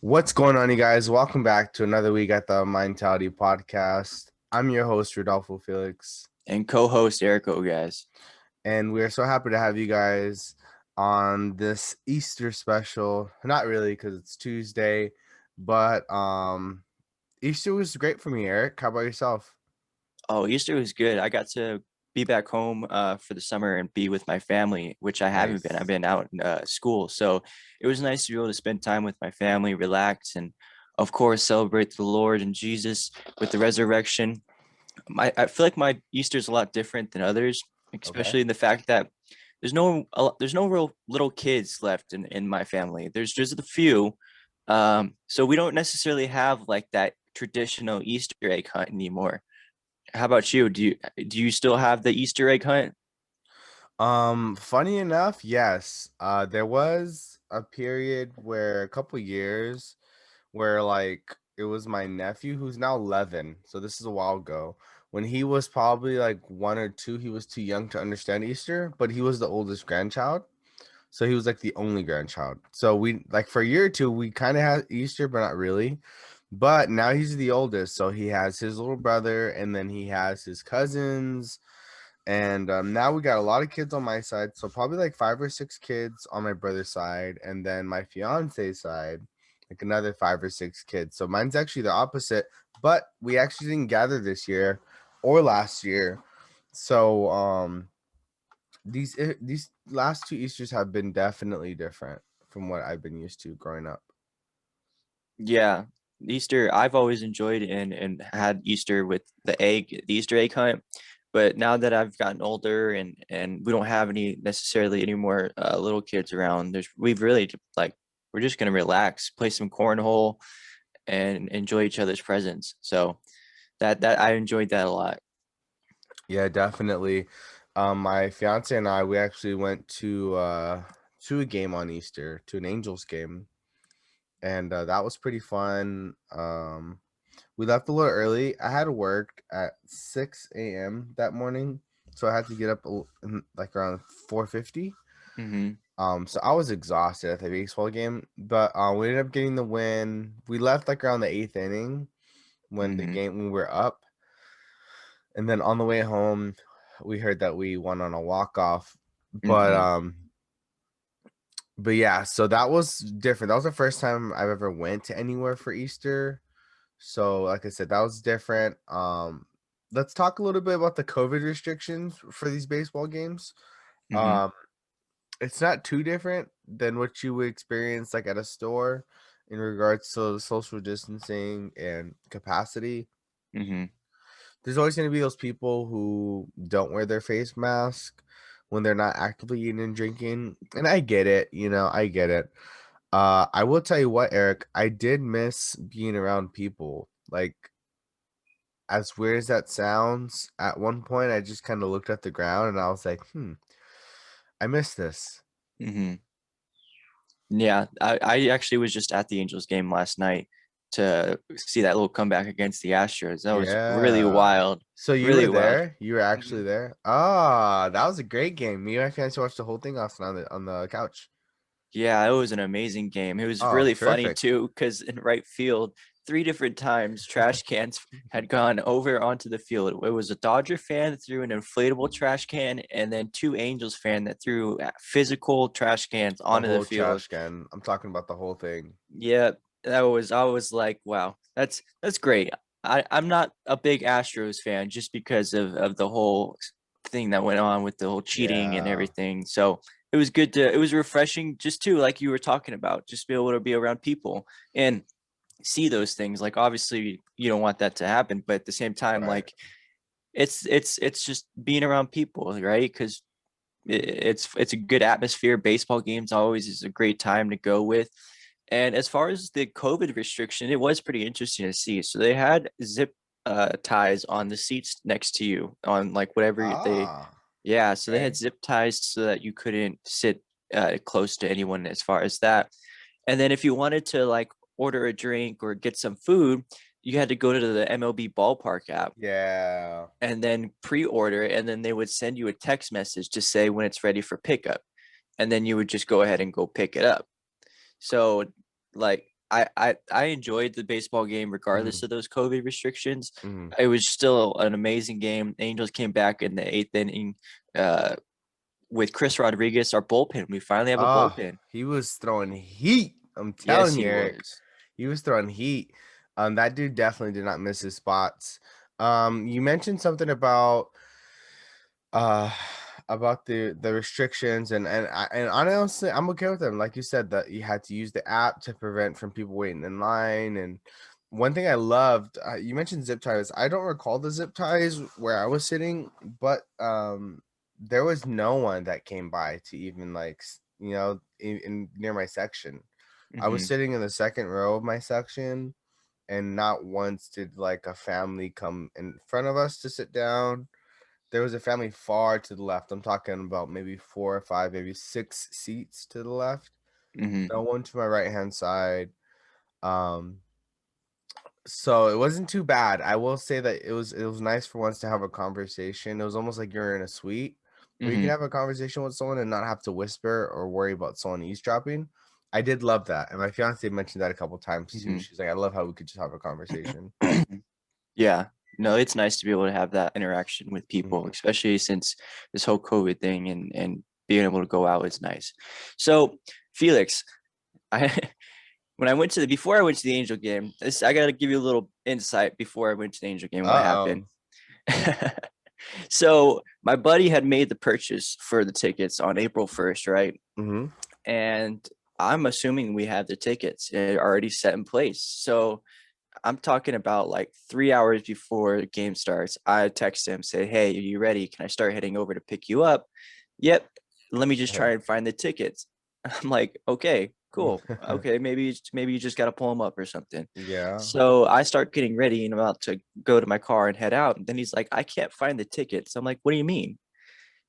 What's going on, you guys? Welcome back to another week at the Mindtality podcast. I'm your host, Rodolfo Felix, And co-host Eric, guys. and we're so happy to have you guys on this Easter special. Not really, because it's Tuesday, but Easter was great for me, Eric. How about yourself? Oh, Easter was good. I got to be back home for the summer and be with my family, which I haven't been. I've Nice. been out in school, so it was nice to be able to spend time with my family, relax, and of course celebrate the Lord and Jesus with the resurrection. I feel like my Easter's a lot different than others, Okay. especially in the fact that there's no real little kids left in my family. There's just a few, so we don't necessarily have like that traditional Easter egg hunt anymore. How about you? Do you still have the Easter egg hunt? Funny enough, yes. There was a period where a couple years where like it was my nephew who's now 11. So this is a while ago. When he was probably like 1 or 2, he was too young to understand Easter, but he was the oldest grandchild. So he was like the only grandchild. So we like for a year or two, we kind of had Easter, but not really. But now he's the oldest. So he has his little brother and then he has his cousins and now we got a lot of kids on my side, so probably like 5 or 6 kids on my brother's side, and then my fiance's side, like another 5 or 6 kids. So mine's actually the opposite, but we actually didn't gather this year or last year. So these last two Easters have been definitely different from what I've been used to growing up. Yeah, Easter. I've always enjoyed and had Easter with the Easter egg hunt. But now that I've gotten older and we don't have any more little kids around, we've really like we're just gonna relax, play some cornhole, and enjoy each other's presence. So that I enjoyed that a lot. Yeah, definitely. My fiance and I, we actually went to a game on Easter, to an Angels game, and that was pretty fun. We left a little early. I had to work at 6 a.m. that morning, so I had to get up like around 4:50. Hmm. So I was exhausted at the baseball game, but we ended up getting the win. We left like around the eighth inning Hmm. when we were up, and then on the way home, we heard that we won on a walk off. But Hmm. um, but yeah, so that was different. That was the first time I've ever went to anywhere for Easter. So, like I said, that was different. Let's talk a little bit about the COVID restrictions for these baseball games. Hmm. Um, it's not too different than what you would experience like at a store in regards to social distancing and capacity. Hmm. There's always going to be those people who don't wear their face mask when they're not actively eating and drinking, and I get it. I get it. I will tell you what, Eric, I did miss being around people. Like, as weird as that sounds, at one point I just kind of looked at the ground and I was like, I miss this. Hmm. Yeah, I actually was just at the Angels game last night to see that little comeback against the Astros. That was really Yeah. wild, So you were really wild. there? You were actually Mhm. there? Ah, that was a great game. Me and my fiance watched the whole thing last night on the couch. Yeah, it was an amazing game. It was Oh, really funny terrific. too, because in right field, three different times trash cans had gone over onto the field. It was a Dodger fan that threw an inflatable trash can, and then two Angels fan that threw physical trash cans The onto the whole field. trash can. I'm talking about the whole thing. Yeah, I was like, wow, that's great. I'm not a big Astros fan just because of the whole thing that went on with the whole cheating and Yeah. everything. So it was refreshing just to, like you were talking about, just be able to be around people and see those things. Like obviously you don't want that to happen, but at the same time, Right. like it's just being around people, right? Because it's a good atmosphere. Baseball games always is a great time to go with. And as far as the COVID restriction, it was pretty interesting to see. So they had zip ties on the seats next to you on like whatever they, Ah, yeah. So they had okay. zip ties so that you couldn't sit close to anyone as far as that. And then if you wanted to like order a drink or get some food, you had to go to the MLB ballpark app Yeah. and then pre-order it, and then they would send you a text message to say when it's ready for pickup, and then you would just go ahead and go pick it up. So like I enjoyed the baseball game regardless Mhm, of those COVID restrictions. mhm. It was still an amazing game. Angels came back in the eighth inning uh, with Chris Rodriguez, our bullpen. We finally have a Ah, bullpen. he was throwing heat. I'm Yes, telling you, he Eric. was. He was throwing heat. That dude definitely did not miss his spots. You mentioned something uh about the restrictions and honestly I'm okay with them. Like you said, that you had to use the app to prevent from people waiting in line. And one thing I loved, you mentioned zip ties. I don't recall the zip ties where I was sitting, but there was no one that came by to even like in near my section. I was Hmm. sitting in the second row of my section, and not once did like a family come in front of us to sit down. There was a family far to the left. I'm talking about maybe 4 or 5, maybe 6 seats to the left. Hmm. No one to my right-hand side. Um, so it wasn't too bad. I will say that it was nice for once to have a conversation. It was almost like you're in a suite where you can Hmm. have a conversation with someone and not have to whisper or worry about someone eavesdropping. I did love that, and my fiance mentioned that a couple times too. Hmm. She's like, "I love how we could just have a conversation." Yeah. No, it's nice to be able to have that interaction with people, Mhm. especially since this whole COVID thing and being able to go out is nice. So, Felix, I when I went to the before I went to the Angel game, this I gotta give you a little insight before I went to the Angel game, what Uh-oh. happened. So my buddy had made the purchase for the tickets on April 1st, right? Mhm. And I'm assuming we have the tickets already set in place. So I'm talking about like 3 hours before the game starts. I text him, say, "Hey, are you ready? Can I start heading over to pick you up?" "Yep. Let me just try and find the tickets." I'm like, "Okay, cool. Okay, maybe you just got to pull them up or something." Yeah. So I start getting ready and about to go to my car and head out. And then he's like, "I can't find the tickets." I'm like, "What do you mean?"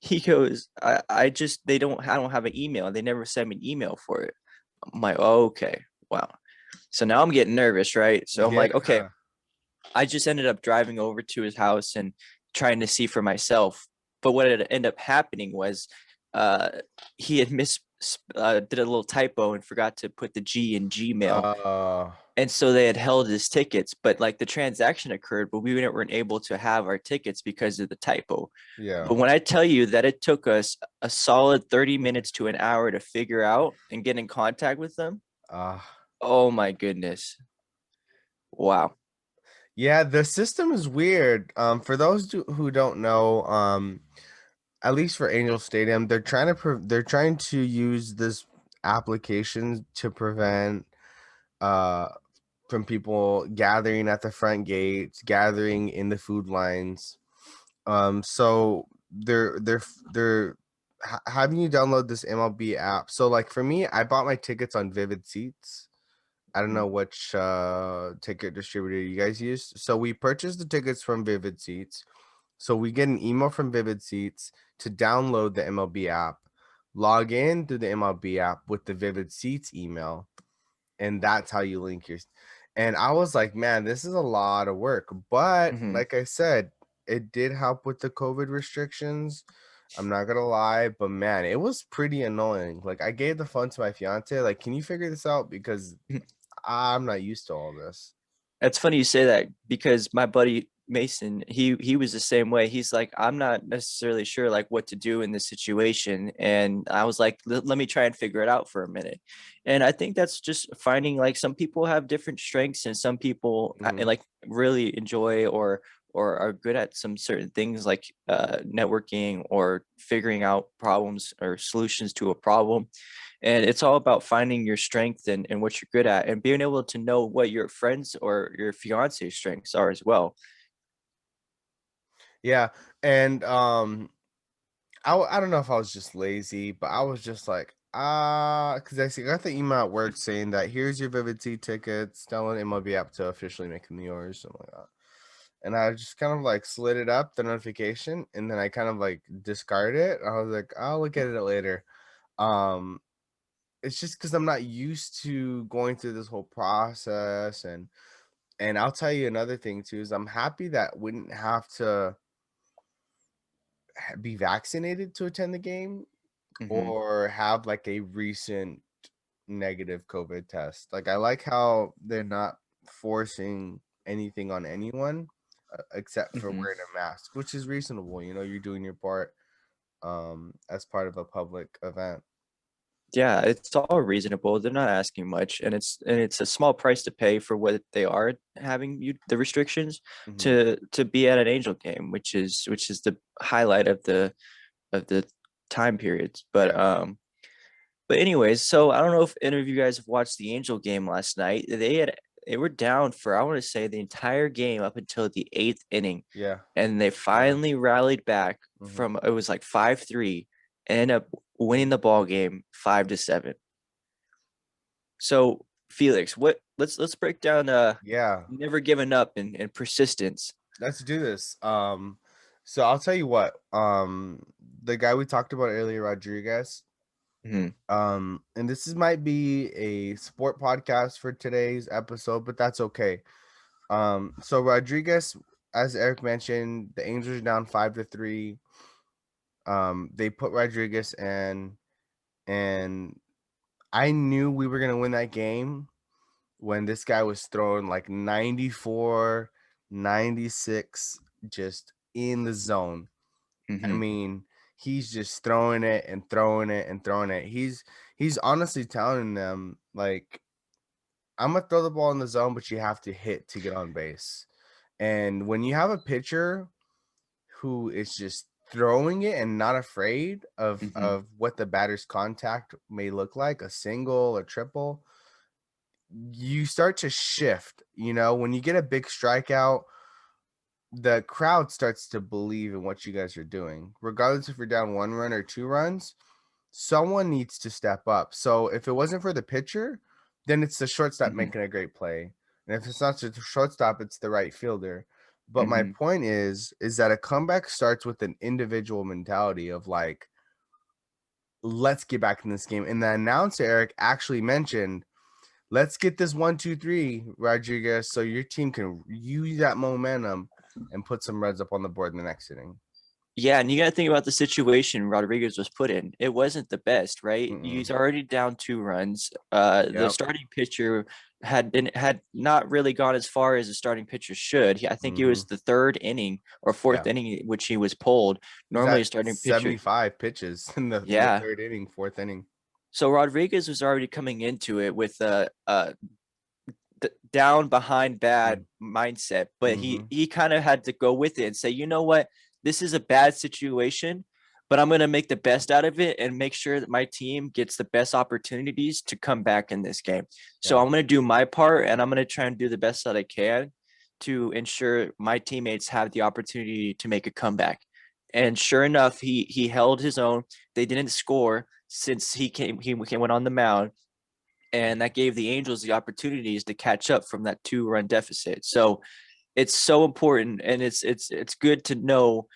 He goes, I just I don't have an email. They never sent me an email for it." I'm like, "Oh, okay, wow." So now I'm getting nervous, right? So I'm Yeah. like, okay, I just ended up driving over to his house and trying to see for myself. But what had ended up happening was uh, he had did a little typo and forgot to put the G in Gmail. Uh, And so they had held his tickets, but like the transaction occurred, but we weren't able to have our tickets because of the typo. yeah. But when I tell you that it took us a solid 30 minutes to an hour to figure out and get in contact with them, Uh, oh my goodness. Wow. yeah, the system is weird. For those who don't know, at least for Angel Stadium, they're trying to use this application to prevent uh from people gathering at the front gates, gathering in the food lines. So they're having you download this MLB app. So like for me, I bought my tickets on Vivid Seats. I don't Mhm. know which ticket distributor you guys use. So we purchased the tickets from Vivid Seats. So we get an email from Vivid Seats to download the MLB app, log in through the MLB app with the Vivid Seats email, and that's how you link your. And I was like, man, this is a lot of work. But Mhm. like I said, it did help with the COVID restrictions. I'm not gonna lie, but man, it was pretty annoying. Like I gave the phone to my fiance, like, can you figure this out? Because I'm not used to all this. It's funny you say that because my buddy Mason, he was the same way. He's like, I'm not necessarily sure like what to do in this situation. And I was like, let me try and figure it out for a minute. And I think that's just finding like some people have different strengths and some people Mhm. like really enjoy or are good at some certain things like networking or figuring out problems or solutions to a problem. And it's all about finding your strength and what you're good at and being able to know what your friends or your fiance's strengths are as well. Yeah, and I don't know if I was just lazy, but I was just like, because got the email at work saying that here's your Vivid Seat tickets, download the MLB app to officially make them yours, something like that. And I just kind of like slid it up the notification, and then I kind of like discarded it. I was like, I'll look at it later. Um, it's just because I'm not used to going through this whole process, and I'll tell you another thing too is I'm happy that wouldn't have to be vaccinated to attend the game Hmm. or have like a recent negative COVID test. Like I like how they're not forcing anything on anyone except for Mhm. wearing a mask, which is reasonable. You know, you're doing your part as part of a public event. Yeah, it's all reasonable. They're not asking much, and it's a small price to pay for what they are having the restrictions Hmm. to be at an Angel game, which is the highlight of the time periods. Yeah. But anyways, so I don't know if any of you guys have watched the Angel game last night. They were down for I want to say the entire game up until the eighth inning, Yeah. and they Yeah. finally rallied back Hmm. from it was like 5-3, and ended up winning the ball game 5-7. So Felix, what let's break down Yeah. never giving up and persistence. Let's do this. So I'll tell you what. The guy we talked about earlier, Rodriguez. Mhm. And this might be a sport podcast for today's episode, but that's okay. So Rodriguez, as Eric mentioned, the Angels are down 5-3. They put Rodriguez in, and I knew we were gonna win that game when this guy was throwing like 94, 96, just in the zone. I Mhm. mean, he's just throwing it and throwing it and throwing it. He's honestly telling them like, I'm gonna throw the ball in the zone, but you have to hit to get on base. And when you have a pitcher who is just throwing it and not afraid Mhm. of what the batter's contact may look like, a single, a triple, you start to shift. You know, when you get a big strikeout, the crowd starts to believe in what you guys are doing, regardless if you're down 1 run or 2 runs. Someone needs to step up. So if it wasn't for the pitcher, then it's the shortstop Mhm. making a great play. And if it's not the shortstop, it's the right fielder. But my Mhm. point is that a comeback starts with an individual mentality of like, let's get back in this game. And the announcer, Eric, actually mentioned, let's get this 1-2-3, Rodriguez, so your team can use that momentum and put some runs up on the board in the next inning. Yeah, and you got to think about the situation Rodriguez was put in. It wasn't the best, right? He's Mm-mm. already down 2 runs. The Yep. starting pitcher had not really gone as far as a starting pitcher should. I think it Mm-hmm. was the third inning or fourth Yeah. inning which he was pulled. He's Normally, at a starting pitcher, 75 pitches in the yeah. third inning, fourth inning. So Rodriguez was already coming into it with a down behind bad mindset, but Mm-hmm. he kind of had to go with it and say, you know what, this is a bad situation, but I'm going to make the best out of it and make sure that my team gets the best opportunities to come back in this game. So Yeah. I'm going to do my part, and I'm going to try and do the best that I can to ensure my teammates have the opportunity to make a comeback. And sure enough, he held his own. They didn't score since he went on the mound, and that gave the Angels the opportunities to catch up from that 2-run deficit. So it's so important, and it's good to know,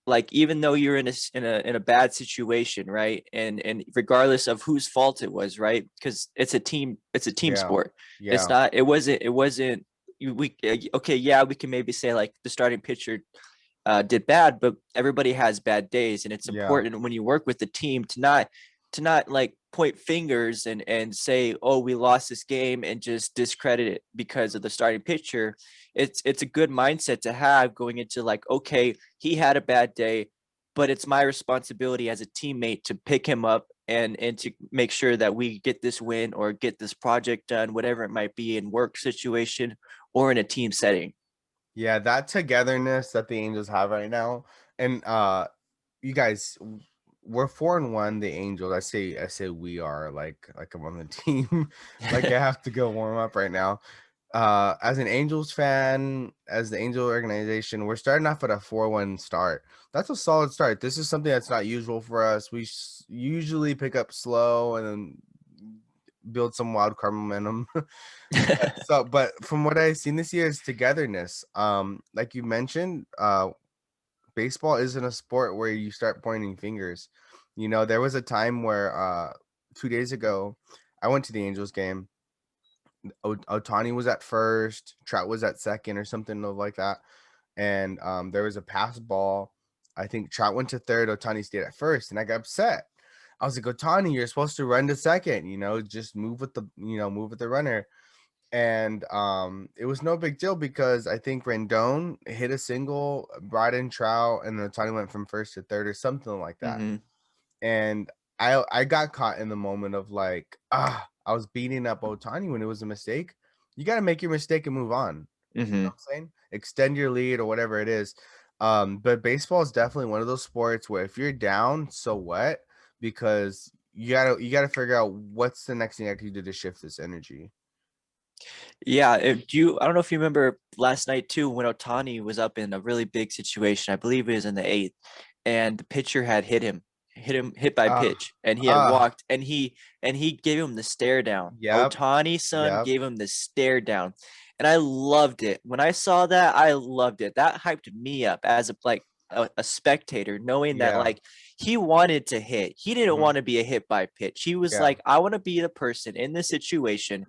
like, even though you're in a bad situation, right? And regardless of whose fault it was, right? Because it's a team Yeah. sport. It's Yeah. not it wasn't we okay, yeah, we can maybe say like the starting pitcher did bad, but everybody has bad days, and it's Yeah. important when you work with the team to not like point fingers and say, oh, we lost this game, and just discredit it because of the starting pitcher. It's a good mindset to have going into, like, okay, he had a bad day, but it's my responsibility as a teammate to pick him up and to make sure that we get this win or get this project done, whatever it might be, in work situation or in a team setting. Yeah, that togetherness that the Angels have right now. And you guys, we're 4-1, the Angels. I say we are like I'm on the team. Like I have to go warm up right now. As an Angels fan, as the Angel organization, we're starting off at a 4-1 start. That's a solid start. This is something that's not usual for us. We usually pick up slow and then build some wild card momentum. But from what I've seen this year is togetherness. Like you mentioned, baseball isn't a sport where you start pointing fingers. You know, there was a time where 2 days ago, I went to the Angels game. Otani was at first, Trout was at second, or something like that. And there was a pass ball. I think Trout went to third, Otani stayed at first, and I got upset. I was like, Otani, you're supposed to run to second, just move with the runner. And it was no big deal because I think Rendon hit a single, brought in Trout, and then Otani went from first to third or something like that. Mm-hmm. And I got caught in the moment of like, I was beating up Otani when it was a mistake. You got to make your mistake and move on. You know Mm-hmm. what I'm saying? Extend your lead or whatever it is. But baseball is definitely one of those sports where if you're down, so what? Because you gotta figure out what's the next thing I can do to shift this energy. Yeah, I don't know if you remember last night too when Otani was up in a really big situation. I believe it was in the eighth, and the pitcher had hit by Uh, pitch, and he had uh, walked, and he gave him the stare down. yep, Otani's son yep, gave him the stare down, and I loved it. When I saw that, I loved it. That hyped me up as a spectator, knowing that yeah, like he wanted to hit. He didn't mhm, want to be a hit by pitch. He was yeah, like, I want to be the person in this situation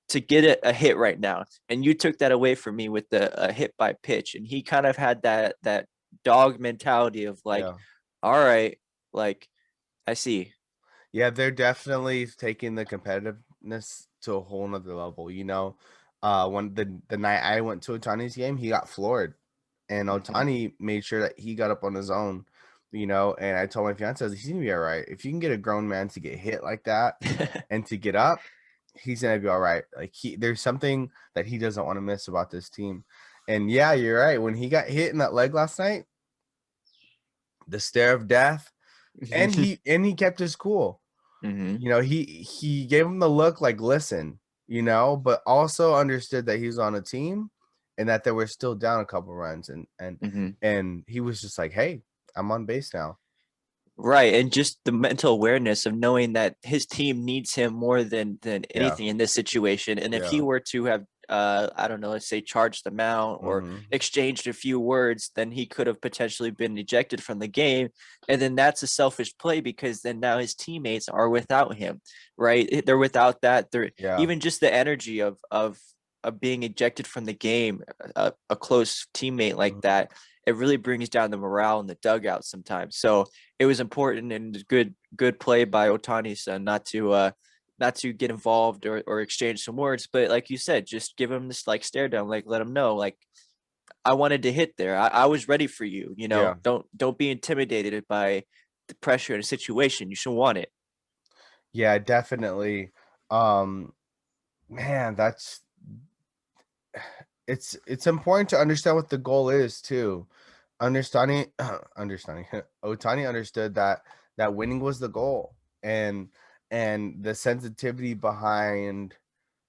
to get a hit right now. And you took that away from me with the a hit by pitch. And he kind of had that dog mentality of like, yeah. all right, like I see. Yeah, they're definitely taking the competitiveness to a whole nother level. When the night I went to Otani's game, he got floored, and Hmm. Otani made sure that he got up on his own. And I told my fiance, I was like, he's gonna be all right. If you can get a grown man to get hit like that and to get up, he's gonna be all right. Like there's something that he doesn't want to miss about this team. And yeah, you're right. When he got hit in that leg last night, the stare of death, and he kept his cool. Hmm. He gave him the look like, listen, but also understood that he was on a team and that they were still down a couple runs, and and Hmm. and he was just like, hey, I'm on base now. Right, and just the mental awareness of knowing that his team needs him more than Yeah, anything in this situation. And if he yeah. were to have, I don't know, let's say charged them out or Hmm. exchanged a few words, then he could have potentially been ejected from the game. And then that's a selfish play because then now his teammates are without him, right? They're without that. They're Yeah. even just the energy of being ejected from the game, a close teammate like Mhm. that. It really brings down the morale in the dugout sometimes. So it was important and good play by Otani's son not to get involved or exchange some words, but like you said, just give him this like stare down, like let him know like I wanted to hit there. I was ready for you. Yeah. Don't be intimidated by the pressure in a situation. You should want it. Yeah, definitely. um Man, that's it's important to understand what the goal is too. Understanding understanding Otani understood that winning was the goal, and the sensitivity behind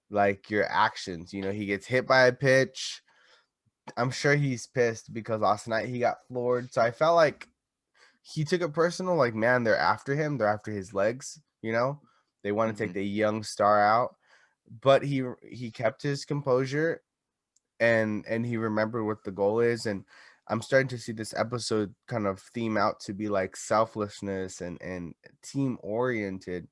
like your actions. He gets hit by a pitch. I'm sure he's pissed because last night he got floored. So I felt like he took it personal. Like, man, they're after him. They're after his legs. They want to take Hmm. the young star out, but he kept his composure, and he remembered what the goal is. And I'm starting to see this episode kind of theme out to be like selflessness and team oriented,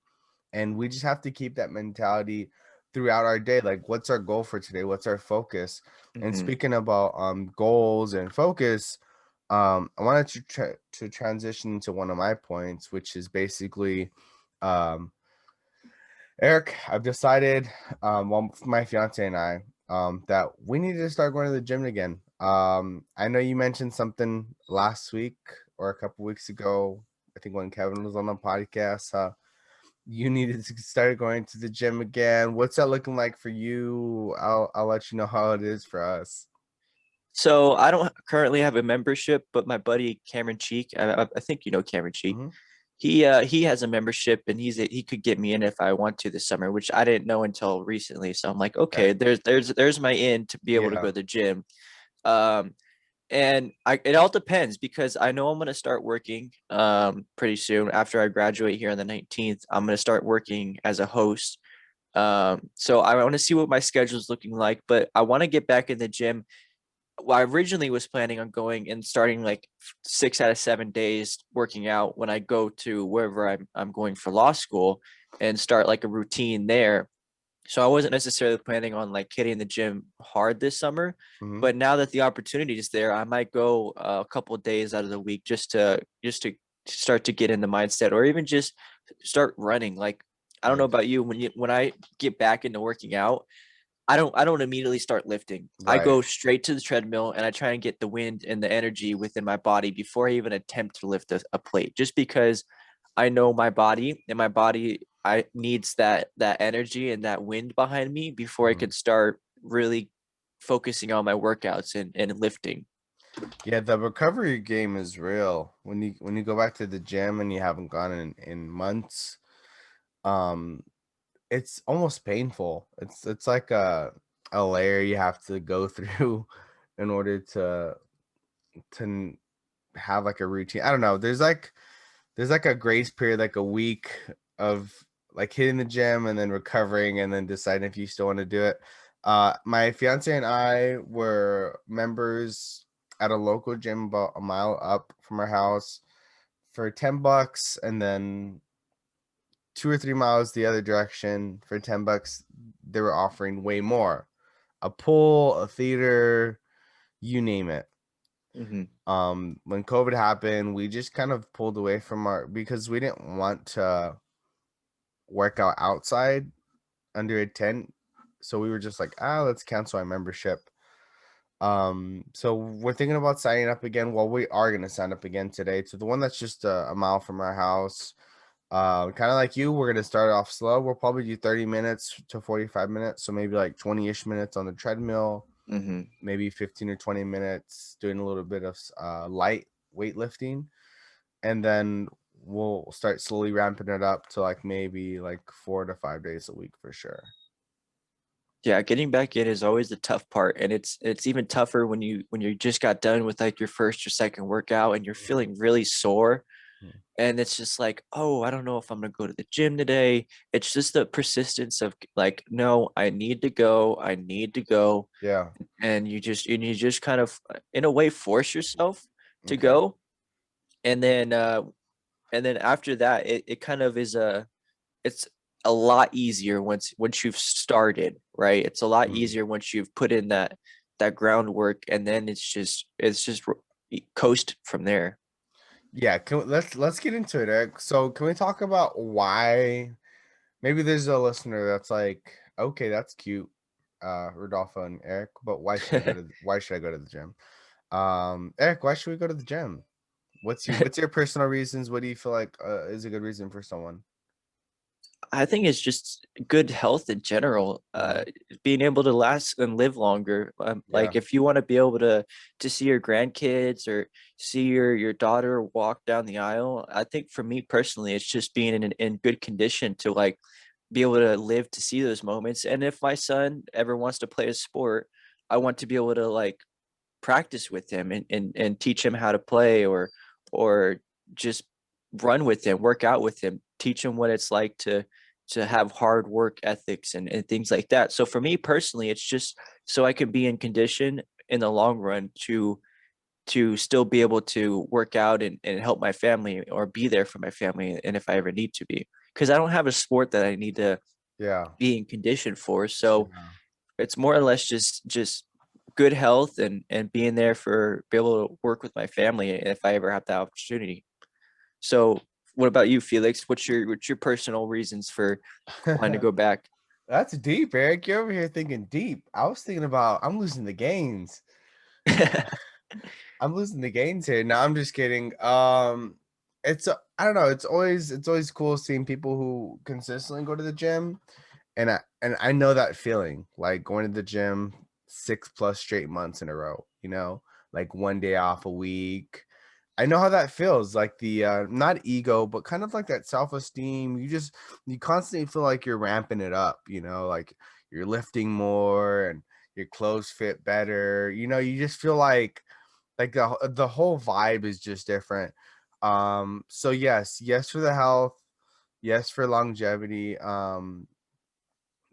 and we just have to keep that mentality throughout our day. Like, what's our goal for today? What's our focus? And Hmm. speaking about goals and focus, I wanted to transition to one of my points, which is basically, um Eric, I've decided, well, my fiance and I, that we need to start going to the gym again. I know you mentioned something last week or a couple weeks ago. I think when Kevin was on the podcast, you needed to start going to the gym again. What's that looking like for you? I'll let you know how it is for us. So I don't currently have a membership, but my buddy Cameron Cheek, I think you know Cameron Cheek. Hmm. He has a membership and he could get me in if I want to this summer, which I didn't know until recently. So I'm like, Okay. okay, there's my in to be able to go Yeah. to the gym. Um, and it all depends because I know I'm gonna start working pretty soon after I graduate here on the 19th. I'm gonna start working as a host. So I want to see what my schedule is looking like, but I want to get back in the gym. Well, I originally was planning on going and starting like 6 out of 7 days working out when I go to wherever I'm going for law school and start like a routine there. So I wasn't necessarily planning on like hitting the gym hard this summer, Hmm. but now that the opportunity is there, I might go a couple of days out of the week just to start to get in the mindset, or even just start running. Like, I don't know Nice. about you, when I get back into working out, I don't immediately start lifting. I Right. go straight to the treadmill and I try and get the wind and the energy within my body before I even attempt to lift a plate, just because I know my body, and my body I needs that energy and that wind behind me before I Mhm. could start really focusing on my workouts and lifting. Yeah, the recovery game is real. When you go back to the gym and you haven't gone in months, um, it's almost painful. It's like a layer you have to go through in order to have like a routine. I don't know. There's like a grace period, like a week of like hitting the gym and then recovering and then deciding if you still want to do it. My fiance and I were members at a local gym about a mile up from our house for $10, and then 2 or 3 miles the other direction for $10. They were offering way more. A pool, a theater, you name it. Hmm. When COVID happened, we just kind of pulled away from our because we didn't want to work out outside under a tent. So we were just like, let's cancel our membership. So we're thinking about signing up again. Well, we are gonna sign up again today to the one that's just a mile from our house. Kind of like you, we're gonna start off slow. We'll probably do 30 minutes to 45 minutes, so maybe like 20-ish minutes on the treadmill, Hmm. maybe 15 or 20 minutes doing a little bit of light weightlifting, and then we'll start slowly ramping it up to like maybe like 4 to 5 days a week for sure. Yeah, getting back in is always the tough part, and it's even tougher when you just got done with like your first or second workout and you're feeling really sore, Mhm. and it's just like, oh, I don't know if I'm gonna go to the gym today. It's just the persistence of like, no, I need to go, I need to go, Yeah. and you just kind of in a way force yourself to Okay. go, and then after that, it kind of is it's a lot easier once you've started, right? It's a lot Mhm. easier once you've put in that groundwork, and then it's just coast from there. Yeah. Let's get into it, Eric. So can we talk about why? Maybe there's a listener that's like, okay, that's cute, Rodolfo and Eric, but why should I go to the gym? Eric, why should we go to the gym? What's your personal reasons? What do you feel like is a good reason for someone? I think it's just good health in general. Mhm. Being able to last and live longer. Yeah. Like if you want to be able to see your grandkids or see your daughter walk down the aisle, I think for me personally, it's just being in good condition to like be able to live to see those moments. And if my son ever wants to play a sport, I want to be able to like practice with him and teach him how to play, or just run with him, work out with him, teach him what it's like to have hard work ethics and things like that. So for me personally, it's just so I can be in condition in the long run to still be able to work out and help my family or be there for my family and if I ever need to be. Because I don't have a sport that I need to Yeah. be in condition for. So Yeah. it's more or less just good health and being there for be able to work with my family if I ever have the opportunity. So what about you, Felix? What's your personal reasons for wanting to go back? That's deep, Eric. You're over here thinking deep. I was thinking about I'm losing the gains. I'm losing the gains here. No, I'm just kidding. I don't know. It's always cool seeing people who consistently go to the gym, and I know that feeling, like going to the gym 6+ straight months in a row. Like one day off a week. I know how that feels. Like the not ego, but kind of like that self-esteem. You constantly feel like you're ramping it up. Like you're lifting more and your clothes fit better. You just feel like the whole vibe is just different. So yes for the health, yes for longevity.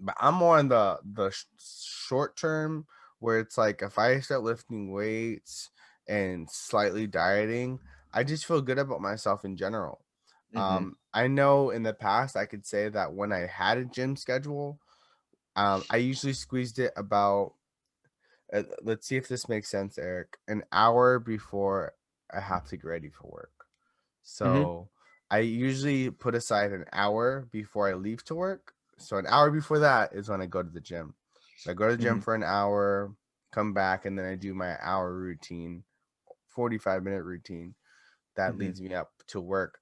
But I'm more on the short term, where it's like if I start lifting weights and slightly dieting, I just feel good about myself in general. Hmm. I know in the past I could say that when I had a gym schedule, I usually squeezed it about let's see if this makes sense, Eric. An hour before I have to get ready for work. Hmm. So I usually put aside an hour before I leave to work. So an hour before that is when I go to the gym. So I go to the gym Hmm. for an hour, come back, and then I do my hour routine, 45-minute routine that Hmm. leads me up to work.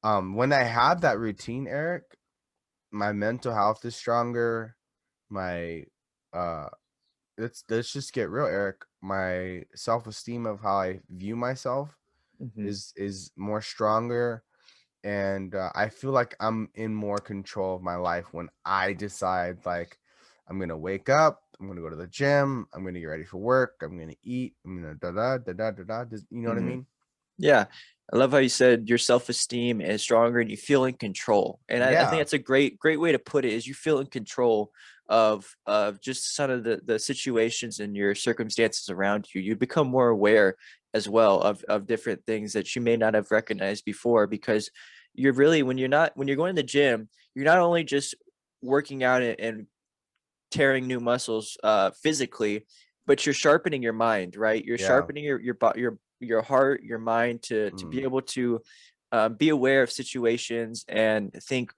When I have that routine, Eric, my mental health is stronger. My uh let's just get real, Eric. My self-esteem of how I view myself Hmm. is more stronger, and I feel like I'm in more control of my life when I decide like I'm gonna wake up, I'm gonna go to the gym, I'm gonna get ready for work, I'm gonna eat, I'm gonna da da da da da da. You know what I Hmm. mean? Yeah. I love how you said your self-esteem is stronger and you feel in control. And I think Yeah. that's a great way to put it is you feel in control of just some of the situations and your circumstances around you. You become more aware as well of different things that you may not have recognized before because you're really when you're going to the gym, you're not only just working out and tearing new muscles physically, but you're sharpening your mind, right? You're Yeah. sharpening your heart, your mind to be Mm, able to be aware of situations and think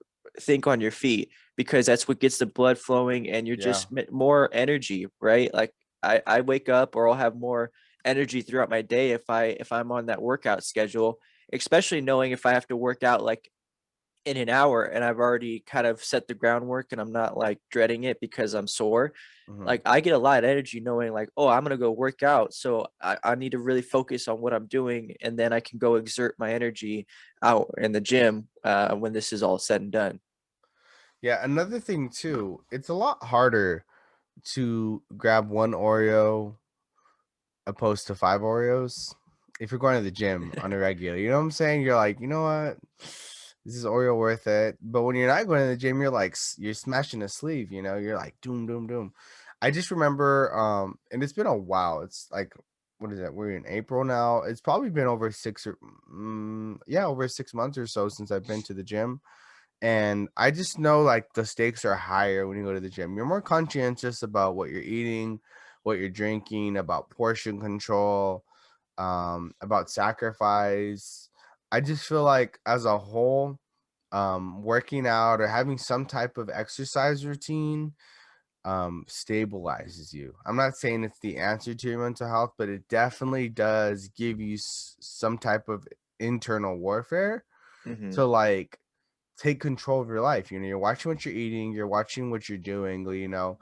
on your feet because that's what gets the blood flowing and you're yeah. just more energy, right? Like I wake up or I'll have more energy throughout my day if I'm on that workout schedule, especially knowing if I have to work out like in an hour and I've already kind of set the groundwork and I'm not like dreading it because I'm sore. Hmm. Like I get a lot of energy knowing like, oh, I'm gonna go work out. So I need to really focus on what I'm doing and then I can go exert my energy out in the gym when this is all said and done. Yeah. Another thing too, it's a lot harder to grab one Oreo opposed to 5 Oreos if you're going to the gym on a regular. You know what I'm saying? You're like, you know what? This is Oreo worth it. But when you're not going to the gym, you're like you're smashing a sleeve, you know, you're like doom, doom, doom. I just remember, and it's been a while. It's like, what is it? We're in April now. It's probably been over over 6 months or so since I've been to the gym. And I just know like the stakes are higher when you go to the gym. You're more conscientious about what you're eating, what you're drinking, about portion control, about sacrifice. I just feel like as a whole, working out or having some type of exercise routine stabilizes you. I'm not saying it's the answer to your mental health, but it definitely does give you some type of internal warfare Hmm. to like take control of your life. You know, you're watching what you're eating, you're watching what you're doing, you know.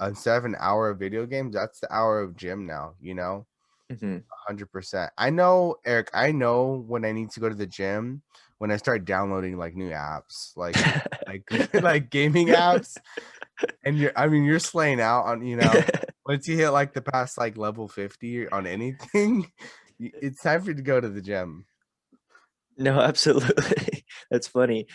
Instead of an hour of video games, that's the hour of gym now, you know. Hmm. 100%. I know, Eric, I know when I need to go to the gym when I start downloading like new apps, like like gaming apps, and you're slaying out on, you know, once you hit like the past like level 50 on anything, it's time for you to go to the gym. No, absolutely. That's funny.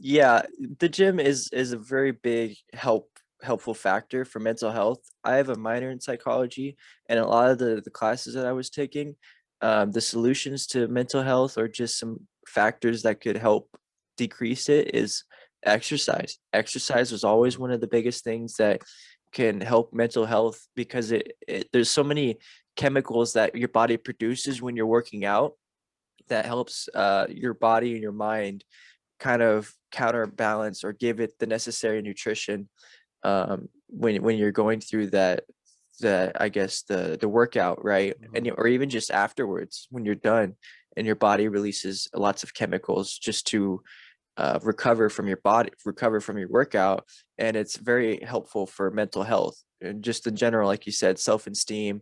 Yeah, the gym is a very big helpful factor for mental health. I have a minor in psychology, and a lot of the classes that I was taking, the solutions to mental health or just some factors that could help decrease it is exercise. Exercise was always Mhm. one of the biggest things that can help mental health because there's so many chemicals that your body produces when you're working out that helps your body and your mind kind of counterbalance or give it the necessary nutrition when you're going through that I guess the workout, right? And Mhm. or even just afterwards when you're done and your body releases lots of chemicals just to recover from your body, recover from your workout, and it's very helpful for mental health and just in general, like you said, self-esteem,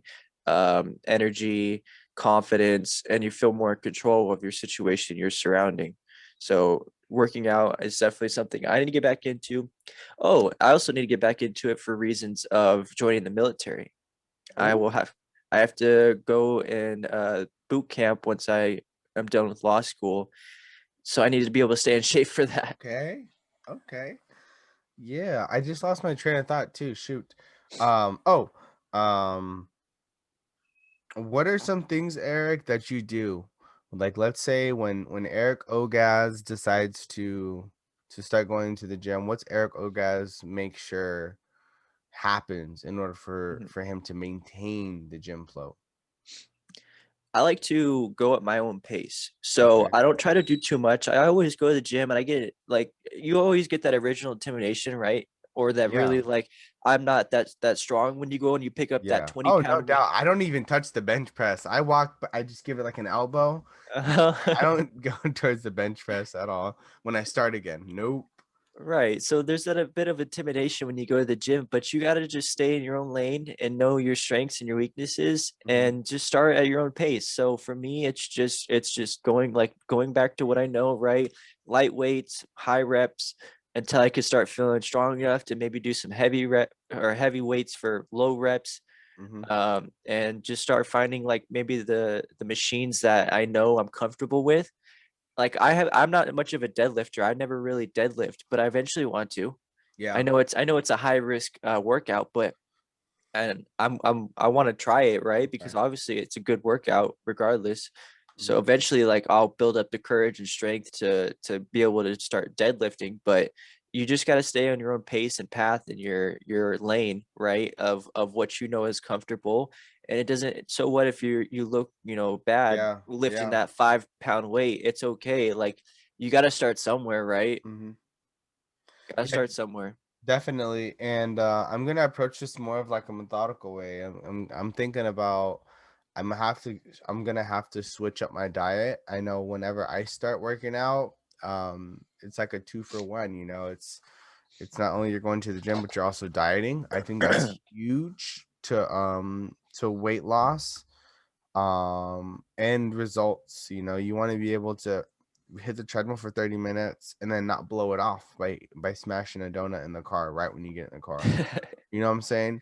energy, confidence, and you feel more in control of your situation, your surrounding. So working out is definitely something I need to get back into. Oh, I also need to get back into it for reasons of joining the military. I Oh, will have I have to go in boot camp once I am done with law school, so I need to be able to stay in shape for that. okay. Okay. Yeah, I just lost my train of thought too. Shoot. Oh, um, what are some things, Eric, that you do? Like, let's say when Eric Ogaz decides to start going to the gym, what's Eric Ogaz make sure happens in order for Mhm. for him to maintain the gym flow? I like to go at my own pace. So Okay. I don't try to do too much. I always go to the gym and I get like you always get that original intimidation, right? Or that Yeah. really like I'm not that strong when you go and you pick up that Yeah. 20 Oh, no pound weight. doubt. I don't even touch the bench press. I walk, but I just give it like an elbow. I don't go towards the bench press at all when I start again. Nope. Right. So there's that a bit of intimidation when you go to the gym, but you got to just stay in your own lane and know your strengths and your weaknesses Hmm. and just start at your own pace. So for me, it's just going back to what I know, right? Light weights, high reps until I could start feeling strong enough to maybe do some heavy rep or heavy weights for low reps. Hmm. And just start finding like maybe the machines that I know I'm comfortable with like I'm not much of a deadlifter. I never really deadlift, but I eventually want to. Yeah. I know it's a high risk workout, but and I want to try it, right? Because Right. obviously it's a good workout regardless. So Mhm. eventually like I'll build up the courage and strength to be able to start deadlifting, but you just got to stay on your own pace and path in your lane, right? Of what you know is comfortable. And it doesn't so what if you look, you know, bad Yeah. lifting Yeah. that 5 pound weight? It's okay. Like you got to start somewhere, right? Hmm. Got to Yeah. start somewhere. Definitely, and I'm gonna approach this more of like a methodical way. I'm thinking about I'm gonna have to switch up my diet. I know whenever I start working out, it's like a two for one. You know, it's not only you're going to the gym, but you're also dieting. I think that's huge to weight loss and results. You know, you want to be able to hit the treadmill for 30 minutes and then not blow it off by smashing a donut in the car right when you get in the car. You know what I'm saying?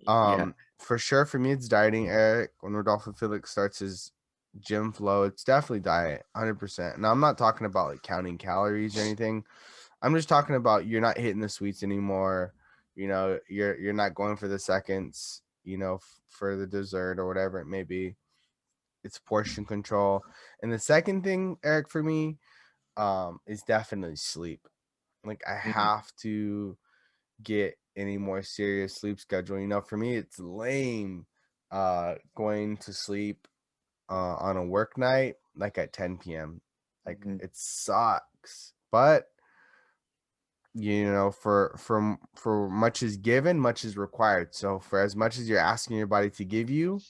Yeah. For sure, for me it's dieting. Eric, when Rodolfo Felix starts his gym flow, it's definitely diet 100%. Now I'm not talking about like counting calories or anything. I'm just talking about you're not hitting the sweets anymore. You know, you're not going for the seconds, you know, for the dessert or whatever it may be. It's portion control. And the second thing, Eric, for me, is definitely sleep. Like I Mhm. have to get any more serious sleep schedule. You know, for me, it's lame going to sleep on a work night like at 10 p.m. Like Mhm. it sucks. But you know, for much is given, much is required. So for as much as you're asking your body to give you,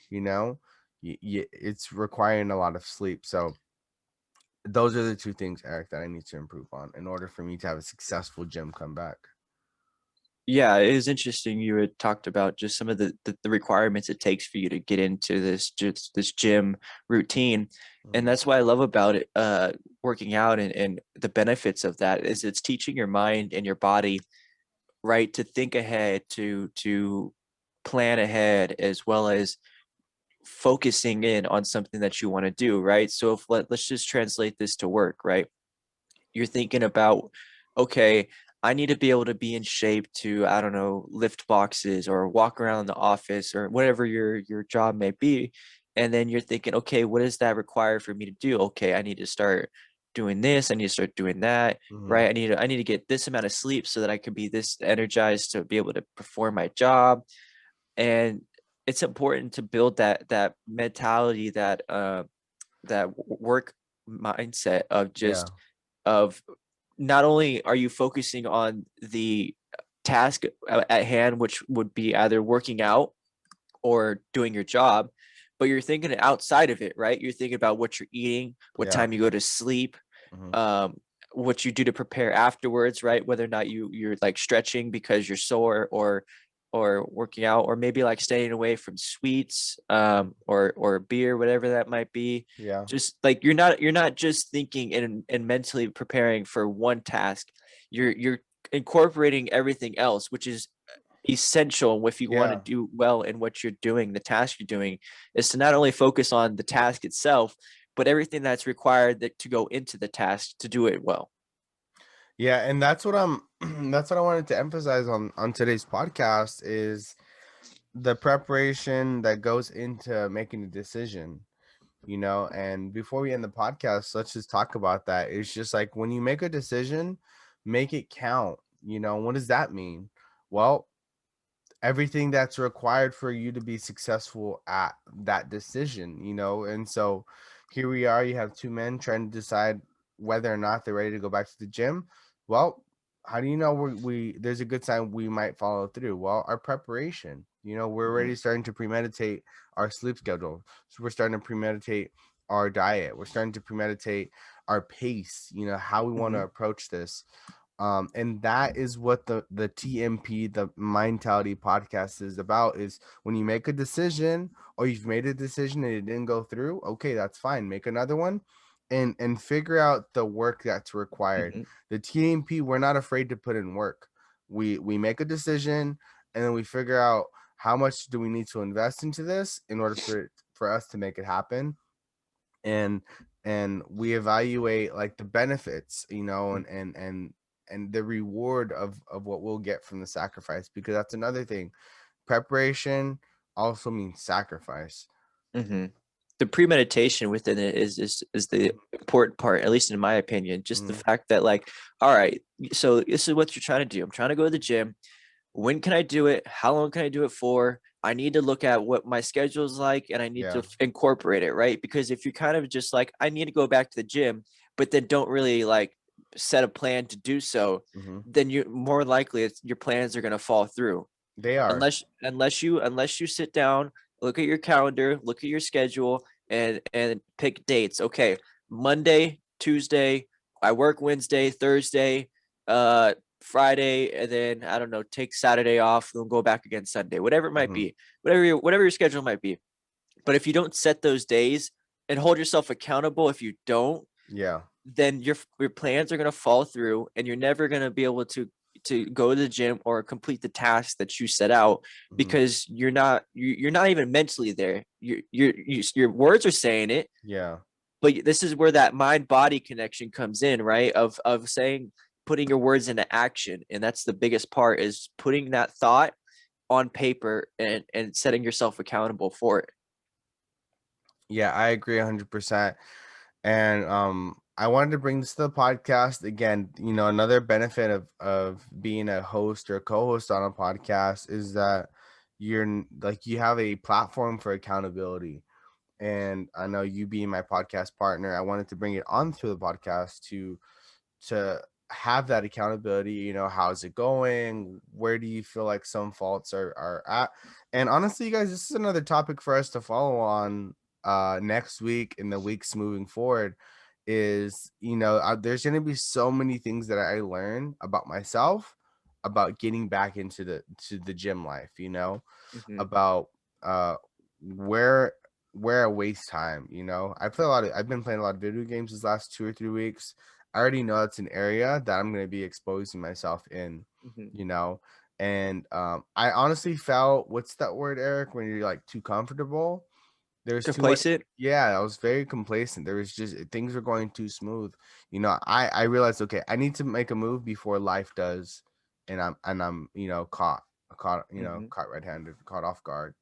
you know, it's requiring a lot of sleep. So those are the two things, Eric, that I need to improve on in order for me to have a successful gym comeback. Yeah, it is interesting. You had talked about just some of the requirements it takes for you to get into this gym routine. And Mhm. that's what I love about it, working out and the benefits of that is it's teaching your mind and your body, right, to think ahead, to plan ahead, as well as focusing in on something that you want to do, right? So if let's just translate this to work, right? You're thinking about, okay, I need to be able to be in shape to, I don't know, lift boxes or walk around the office or whatever your job may be. And then you're thinking, okay, what does that require for me to do? Okay, I need to start doing this, I need to start doing that, Mhm. right? I need to get this amount of sleep so that I can be this energized to be able to perform my job. And it's important to build that mentality, that work mindset of Yeah. just of not only are you focusing on the task at hand, which would be either working out or doing your job, but you're thinking outside of it, right? You're thinking about what you're eating, what Yeah. time you go to sleep, Mhm. um, what you do to prepare afterwards, right? Whether or not you're like stretching because you're sore or working out, or maybe like staying away from sweets, or beer, whatever that might be. Yeah. Just like you're not just thinking and mentally preparing for one task. You're incorporating everything else, which is essential if you want to Yeah. do well in what you're doing, the task you're doing, is to not only focus on the task itself, but everything that's required to go into the task to do it well. Yeah, and that's what I'm that's what I wanted to emphasize on today's podcast is the preparation that goes into making a decision, you know. And before we end the podcast, let's just talk about that. It's just like when you make a decision, make it count. You know, what does that mean? Well, everything that's required for you to be successful at that decision, you know? And so here we are, you have two men trying to decide whether or not they're ready to go back to the gym. Well, how do you know we there's a good sign we might follow through? Well, our preparation. You know, we're Mhm. already starting to premeditate our sleep schedule. So we're starting to premeditate our diet. We're starting to premeditate our pace, you know, how we want to Mhm. approach this. And that is what the TMP, the Mindtality podcast is about. Is when you make a decision or you've made a decision and it didn't go through, okay, that's fine. Make another one and figure out the work that's required. Mhm. The TMP, we're not afraid to put in work. We make a decision and then we figure out how much do we need to invest into this in order for us to make it happen. and and we evaluate like the benefits, you know, Mhm. and the reward of what we'll get from the sacrifice, because that's another thing. Preparation also means sacrifice. Mhm. The premeditation within it is the important part, at least in my opinion. Just the Mm-hmm. fact that, like, all right, so this is what you're trying to do. I'm trying to go to the gym. When can I do it? How long can I do it for? I need to look at what my schedule is like, and I need to Yeah. incorporate it, right? Because if you're kind of just like, I need to go back to the gym, but then don't really like set a plan to do so, Mm-hmm. then you more likely your plans are going to fall through. They are. Unless you sit down, look at your calendar, look at your schedule, and pick dates. Okay, Monday, Tuesday, I work Wednesday, Thursday, Friday, and then I don't know, take Saturday off, then go back again Sunday, whatever it might Mm-hmm. be, whatever your schedule might be. But if you don't set those days and hold yourself accountable, if you don't, Yeah. then your plans are gonna fall through, and you're never gonna be able to go to the gym or complete the task that you set out, Mm-hmm. because you're not even mentally there. Your words are saying it, Yeah. but this is where that mind body connection comes in, right? Of saying, putting your words into action, and that's the biggest part, is putting that thought on paper and setting yourself accountable for it. Yeah, I agree 100%. And I wanted to bring this to the podcast again. You know, another benefit of being a host or co-host on a podcast is that like you have a platform for accountability. And I know you being my podcast partner, I wanted to bring it onto the podcast to have that accountability. You know, how's it going? Where do you feel like some faults are at? And honestly, you guys, this is another topic for us to follow on next week and the weeks moving forward. Is, you know, there's going to be so many things that I learn about myself about getting back into the gym life, you know, Mhm. about uh where where I waste time, you know. I've been playing a lot of video games these last 2 or 3 weeks. I already know it's an area that I'm gonna be exposing myself in, Mhm. you know. And I honestly felt, what's that word, Eric, when you're like too comfortable? There's too much. Complacent. Yeah, I was very complacent. There was just things were going too smooth. You know, I realized, okay, I need to make a move before life does, and I'm you know caught you know Mhm. caught red-handed, caught off guard.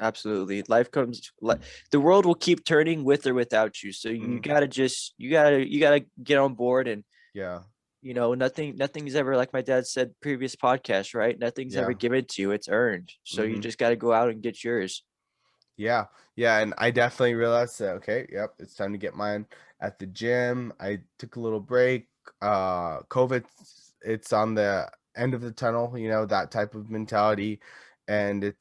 Absolutely. The world will keep turning with or without you. So you Mhm. gotta just you gotta get on board, and Yeah, nothing's ever, like my dad said previous podcast, right? Nothing's ever yeah. given to you, it's earned. So you Mhm. just gotta go out and get yours. Yeah, yeah, and I definitely realized that, okay, yep, it's time to get mine at the gym. I took a little break. COVID, it's on the end of the tunnel, you know, that type of mentality. And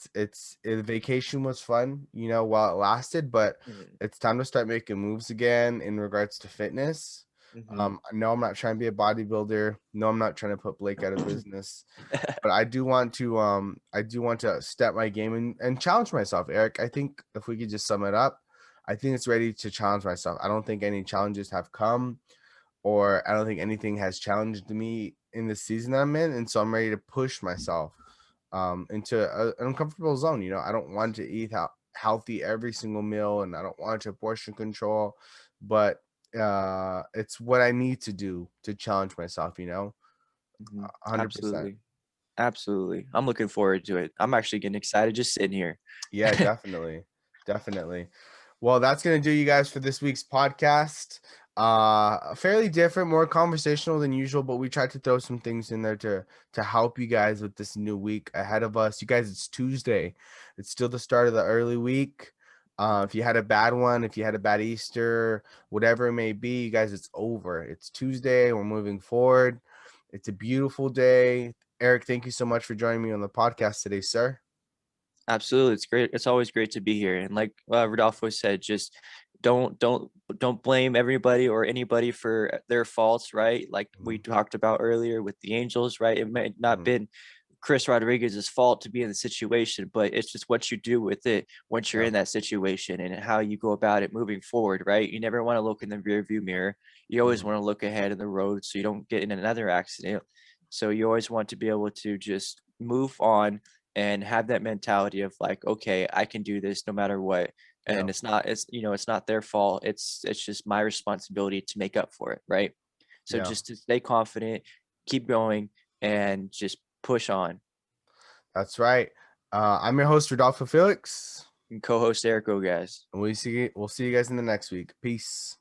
vacation was fun, you know, while it lasted, but Mhm. it's time to start making moves again in regards to fitness. Mhm. No, I'm not trying to be a bodybuilder. No, I'm not trying to put Blake out of business, but I do want to step my game and challenge myself, Eric. I think if we could just sum it up, I think it's ready to challenge myself. I don't think any challenges have come, or I don't think anything has challenged me in the season I'm in, and so I'm ready to push myself into an uncomfortable zone. You know, I don't want to eat healthy every single meal, and I don't want to portion control, but it's what I need to do to challenge myself, you know. Mhm. 100%. Absolutely. Absolutely. I'm looking forward to it. I'm actually getting excited just sitting here. Yeah, definitely. Definitely. Well, that's going to do, you guys, for this week's podcast. Fairly different, more conversational than usual, but we tried to throw some things in there to help you guys with this new week ahead of us. You guys, it's Tuesday. It's still the start of the early week. If you had a bad one, if you had a bad Easter, whatever it may be, you guys, it's over. It's Tuesday. We're moving forward. It's a beautiful day. Eric, thank you so much for joining me on the podcast today, sir. Absolutely, it's great. It's always great to be here. And like Rodolfo said, just don't don't don't blame everybody or anybody for their faults, right? Like we Mhm. talked about earlier with the Angels, right? It may not been Chris Rodriguez's fault to be in the situation, but it's just what you do with it once you're Yeah, in that situation and how you go about it moving forward, right? You never want to look in the rear view mirror. You always mhm. want to look ahead in the road so you don't get in another accident. So you always want to be able to just move on and have that mentality of like, okay, I can do this no matter what. Yeah, And it's not their fault. It's just my responsibility to make up for it, right? So yeah. just to stay confident, keep going, and just push on. That's right. I'm your host, Rodolfo Felix, And co-host Eric, guys. and we'll see you guys in the next week. Peace.